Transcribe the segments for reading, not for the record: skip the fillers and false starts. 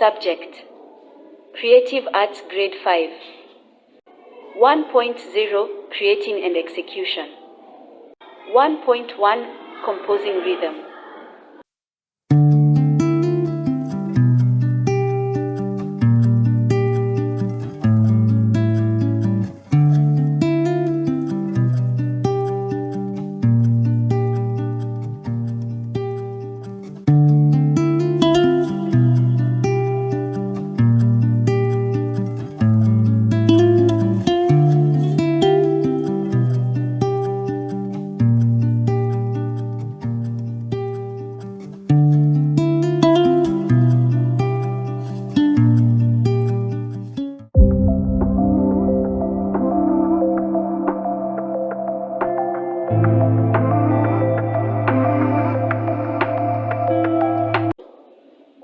Subject: Creative Arts Grade 5. 1.0 Creating and Execution. 1.1 Composing Rhythm.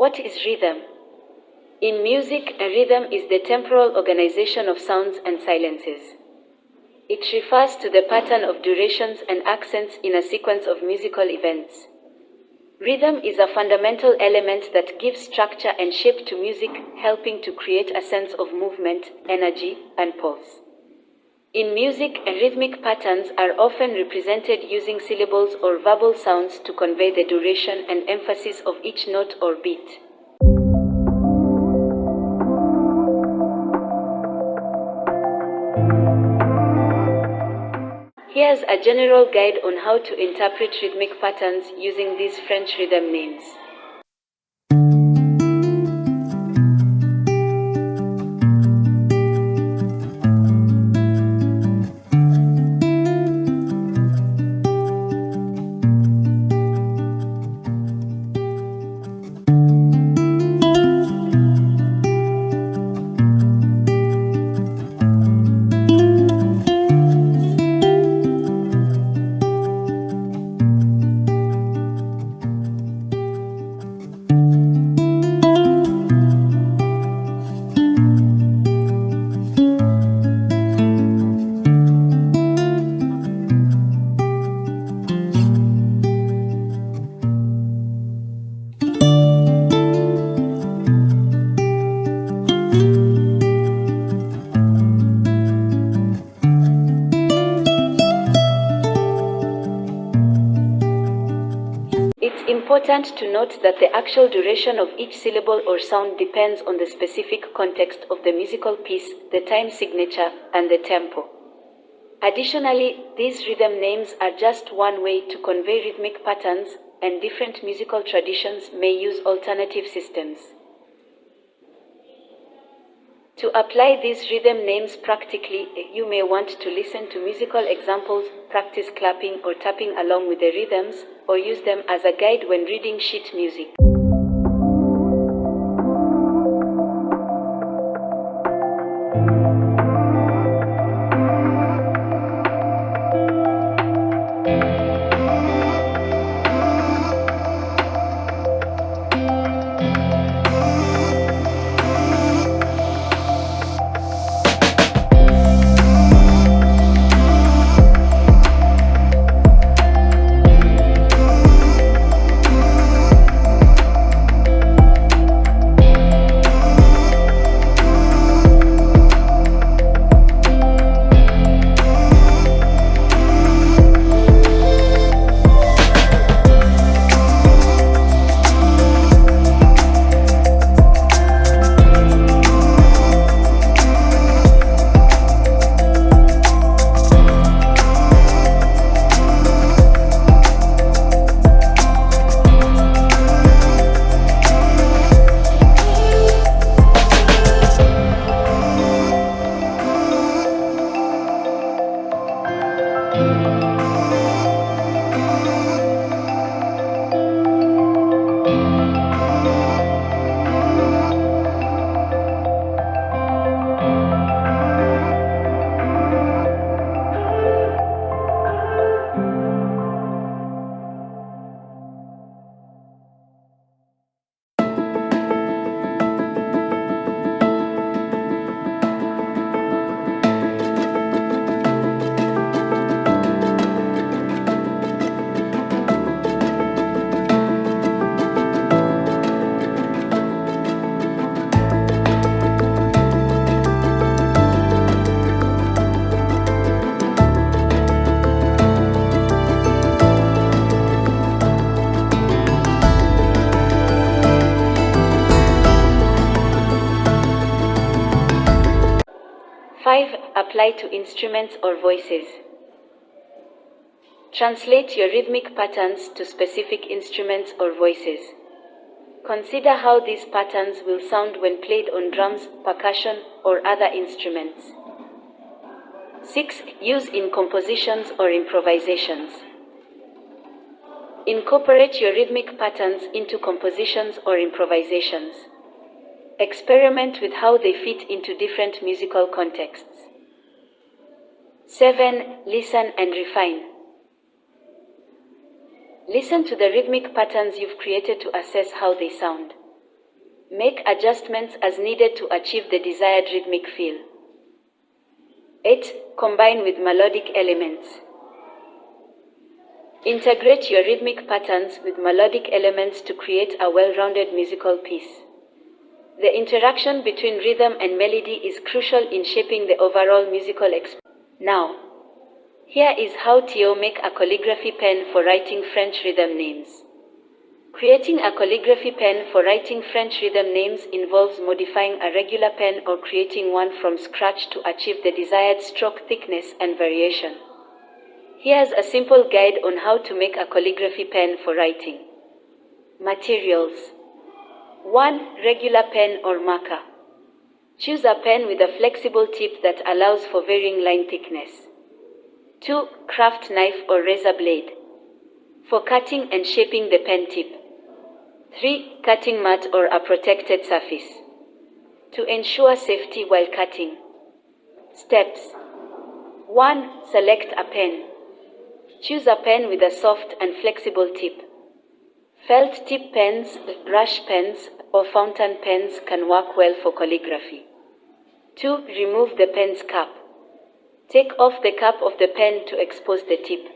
What is rhythm? In music, a rhythm is the temporal organization of sounds and silences. It refers to the pattern of durations and accents in a sequence of musical events. Rhythm is a fundamental element that gives structure and shape to music, helping to create a sense of movement, energy, and pulse. In music, rhythmic patterns are often represented using syllables or verbal sounds to convey the duration and emphasis of each note or beat. Here's a general guide on how to interpret rhythmic patterns using these French rhythm names. It's important to note that the actual duration of each syllable or sound depends on the specific context of the musical piece, the time signature, and the tempo. Additionally, these rhythm names are just one way to convey rhythmic patterns, and different musical traditions may use alternative systems. To apply these rhythm names practically, you may want to listen to musical examples, practice clapping or tapping along with the rhythms, or use them as a guide when reading sheet music. apply to instruments or voices. Translate your rhythmic patterns to specific instruments or voices. Consider how these patterns will sound when played on drums, percussion, or other instruments. 6. Use in compositions or improvisations. Incorporate your rhythmic patterns into compositions or improvisations. Experiment with how they fit into different musical contexts. 7. Listen and refine. Listen to the rhythmic patterns you've created to assess how they sound. Make adjustments as needed to achieve the desired rhythmic feel. 8. Combine with melodic elements. Integrate your rhythmic patterns with melodic elements to create a well-rounded musical piece. The interaction between rhythm and melody is crucial in shaping the overall musical experience. Now, here is how Theo make a calligraphy pen for writing French rhythm names. Creating a calligraphy pen for writing French rhythm names involves modifying a regular pen or creating one from scratch to achieve the desired stroke thickness and variation. Here's a simple guide on how to make a calligraphy pen for writing. Materials. 1. Regular pen or marker. Choose a pen with a flexible tip that allows for varying line thickness. 2. Craft knife or razor blade. For cutting and shaping the pen tip. 3. Cutting mat or a protected surface. To ensure safety while cutting. Steps. 1. Select a pen. Choose a pen with a soft and flexible tip. Felt tip pens, brush pens, or fountain pens can work well for calligraphy. 2. Remove the pen's cap. Take off the cap of the pen to expose the tip.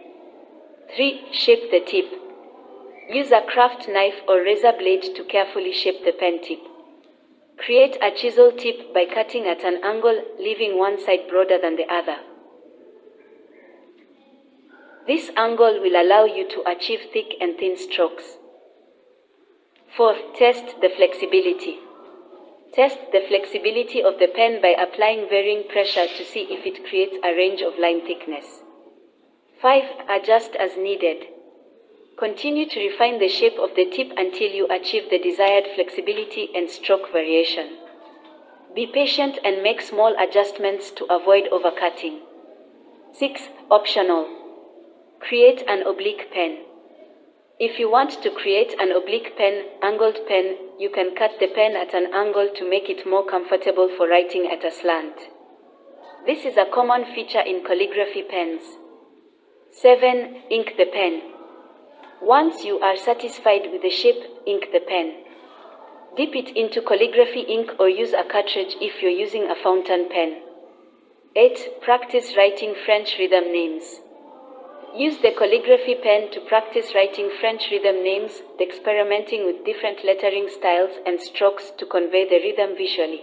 3. Shape the tip. Use a craft knife or razor blade to carefully shape the pen tip. Create a chisel tip by cutting at an angle, leaving one side broader than the other. This angle will allow you to achieve thick and thin strokes. 4. Test the flexibility. Test the flexibility of the pen by applying varying pressure to see if it creates a range of line thickness. 5. Adjust as needed. Continue to refine the shape of the tip until you achieve the desired flexibility and stroke variation. Be patient and make small adjustments to avoid overcutting. 6. Optional. Create an oblique pen. If you want to create an oblique pen, angled pen, you can cut the pen at an angle to make it more comfortable for writing at a slant. This is a common feature in calligraphy pens. 7. Ink the pen. Once you are satisfied with the shape, ink the pen. Dip it into calligraphy ink or use a cartridge if you're using a fountain pen. 8. Practice writing French rhythm names. Use the calligraphy pen to practice writing French rhythm names, experimenting with different lettering styles and strokes to convey the rhythm visually.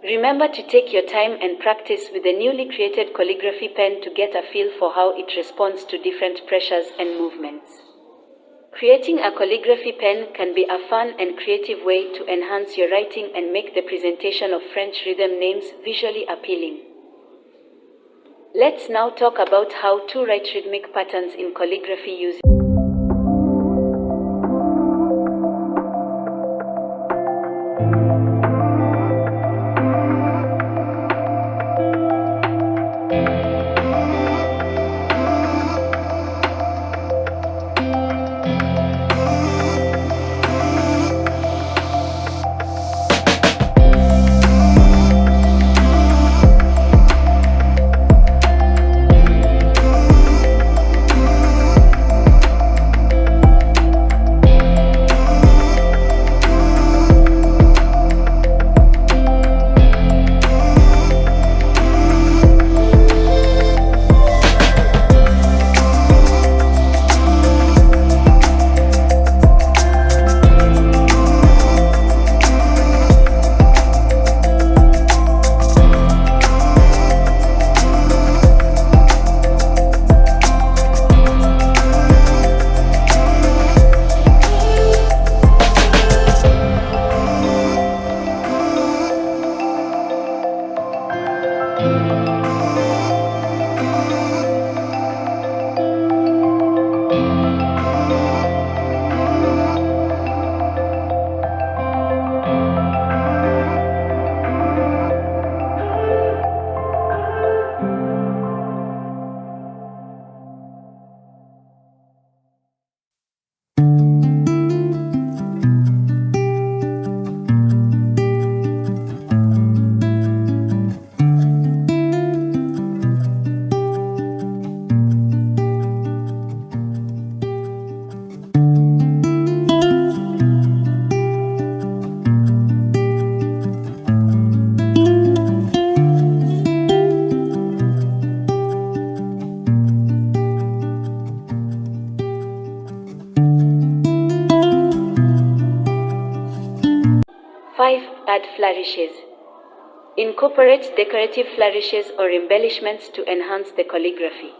Remember to take your time and practice with the newly created calligraphy pen to get a feel for how it responds to different pressures and movements. Creating a calligraphy pen can be a fun and creative way to enhance your writing and make the presentation of French rhythm names visually appealing. Let's now talk about how to write rhythmic patterns in calligraphy using flourishes. Incorporate decorative flourishes or embellishments to enhance the calligraphy.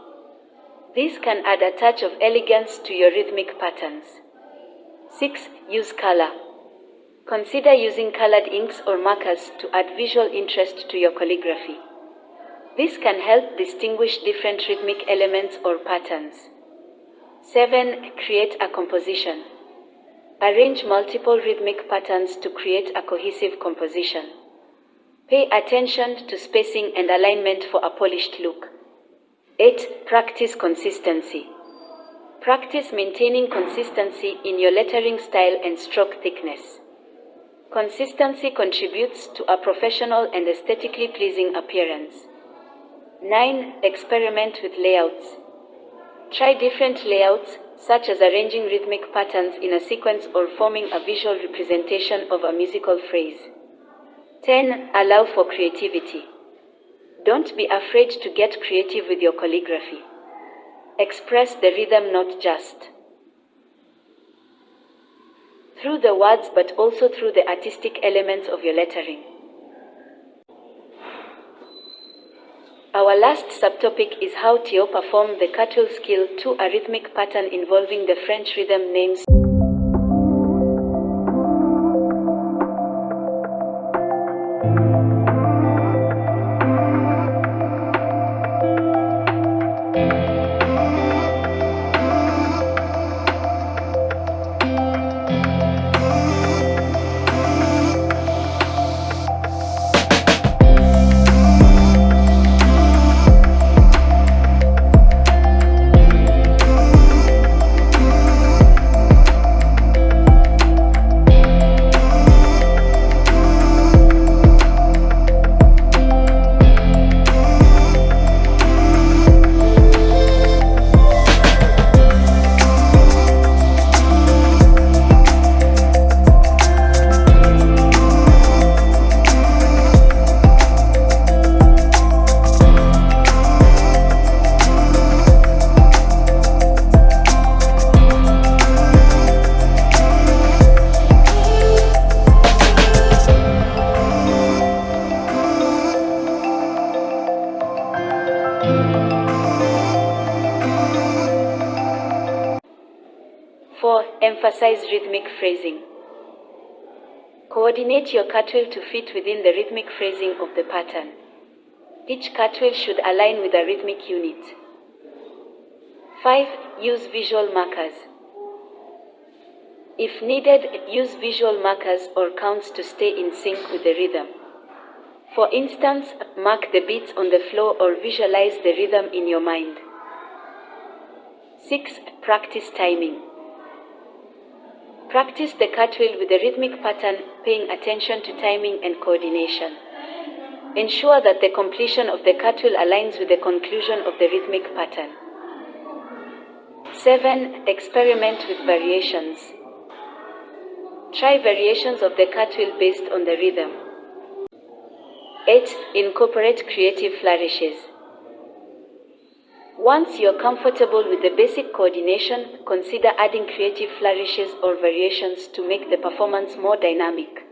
These can add a touch of elegance to your rhythmic patterns. 6. Use color. Consider using colored inks or markers to add visual interest to your calligraphy. This can help distinguish different rhythmic elements or patterns. 7. Create a composition. Arrange multiple rhythmic patterns to create a cohesive composition. Pay attention to spacing and alignment for a polished look. 8. Practice consistency. Practice maintaining consistency in your lettering style and stroke thickness. Consistency contributes to a professional and aesthetically pleasing appearance. 9. Experiment with layouts. Try different layouts, such as arranging rhythmic patterns in a sequence or forming a visual representation of a musical phrase. 10. Allow for creativity. Don't be afraid to get creative with your calligraphy. Express the rhythm not just through the words but also through the artistic elements of your lettering. Our last subtopic is how to perform the cartwheel skill to a rhythmic pattern involving the French rhythm names. Emphasize rhythmic phrasing. Coordinate your cartwheel to fit within the rhythmic phrasing of the pattern. Each cartwheel should align with a rhythmic unit. 5. Use visual markers. If needed, use visual markers or counts to stay in sync with the rhythm. For instance, mark the beats on the floor or visualize the rhythm in your mind. 6. Practice timing. Practice the cartwheel with the rhythmic pattern, paying attention to timing and coordination. Ensure that the completion of the cartwheel aligns with the conclusion of the rhythmic pattern. 7. Experiment with variations. Try variations of the cartwheel based on the rhythm. 8. Incorporate creative flourishes. Once you're comfortable with the basic coordination, consider adding creative flourishes or variations to make the performance more dynamic.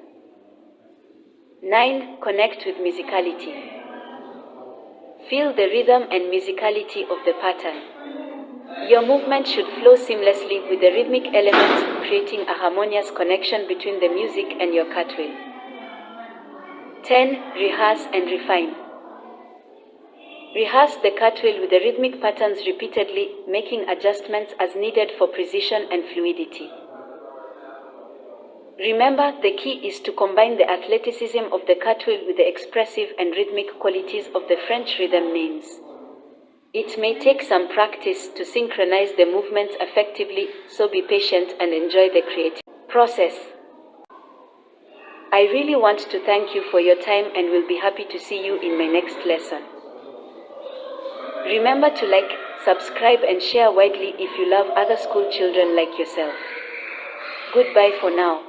9. Connect with musicality. Feel the rhythm and musicality of the pattern. Your movement should flow seamlessly with the rhythmic elements, creating a harmonious connection between the music and your cartwheel. 10. Rehearse and refine. Rehearse the cartwheel with the rhythmic patterns repeatedly, making adjustments as needed for precision and fluidity. Remember, the key is to combine the athleticism of the cartwheel with the expressive and rhythmic qualities of the French rhythm names. It may take some practice to synchronize the movements effectively, so be patient and enjoy the creative process. I really want to thank you for your time and will be happy to see you in my next lesson. Remember to like, subscribe and share widely if you love other school children like yourself. Goodbye for now.